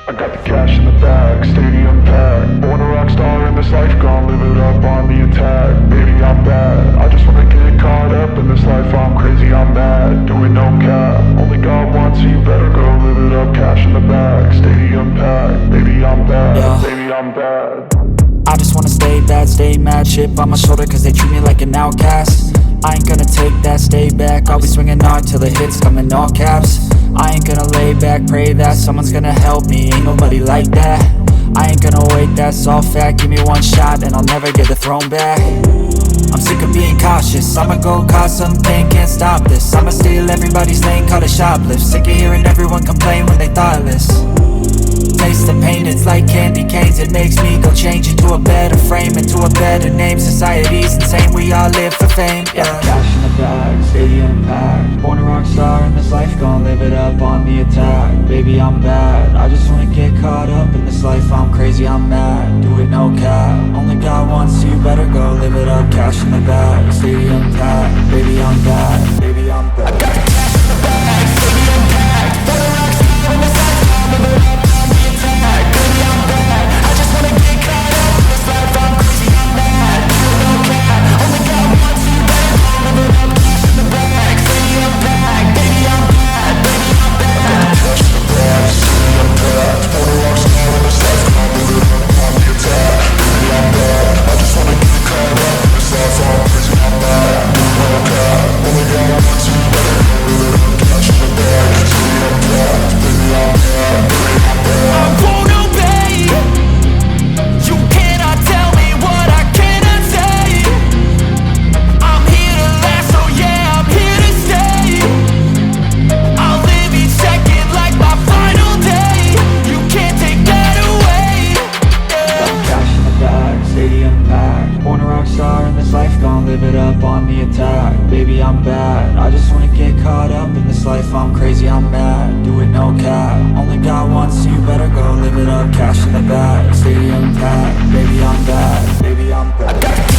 I got the cash in the bag, stadium packed. Born a rock star in this life, gon' live it up on the attack. Baby, I'm bad, I just wanna get caught up in this life. I'm crazy, I'm mad, doing no cap. Only God wants, so you better go live it up. Cash in the bag, stadium packed. Baby, I'm bad, baby, I'm bad. I just wanna stay bad, stay mad. Chip on my shoulder cause they treat me like an outcast. I ain't gonna take that, stay back. I'll be swinging hard till the hits come in all caps. I ain't gonna lay back, pray that someone's gonna help me. Ain't nobody like that. I ain't gonna wait, that's all fact. Give me one shot and I'll never get the throne back. I'm sick of being cautious, I'ma go cause something, can't stop this. I'ma steal everybody's lane, call it shoplift. Sick of hearing everyone complain when they thoughtless. Taste the pain, it's like candy canes. It makes me go change into a better frame, into a better name. Society's insane, we all live for fame, yeah. Cash in the bag, stadium packed. Born a rock star in this life, gon' live it up on the attack. Baby, I'm bad, I just wanna get caught up in this life. I'm crazy, I'm mad, do it no cap. Only God wants, so you better go live it up. Cash in the bag, stadium packed. Baby, I'm bad, baby, I'm bad. I got the cash in the bag, stadium packed. Born a rock star in this life, gon' live it up. Baby, I'm bad, I just wanna get caught up in this life. I'm crazy, I'm mad, do it no cap. Only God wants, so you better go live it up. Cash in the bag, stadium packed. Baby, I'm bad, baby, I'm bad. Cash in the bag, stadium packed. Born a rock star in this life, gon' live it up on the attack. Baby, I'm bad, I just wanna get caught up in this life. I'm crazy, I'm mad, do it no cap. Only God wants, so you better go live it up. Cash in the bag, stadium packed. Baby, I'm bad, baby, I'm bad. I won't obey. You cannot tell me what I cannot say. I'm here to last, so yeah, I'm here to stay. I'll live each second like my final day. You can't take that away, yeah. Cash in the bag, stadium packed. Born a rock star in this life, gon' live it up on the attack. Baby, I'm bad, I just wanna get caught up in this life. I'm crazy, I'm mad, do it no cap. Only God wants, so you better go live it up. Cash in the bag, stadium packed. Baby, I'm bad, baby, I'm bad.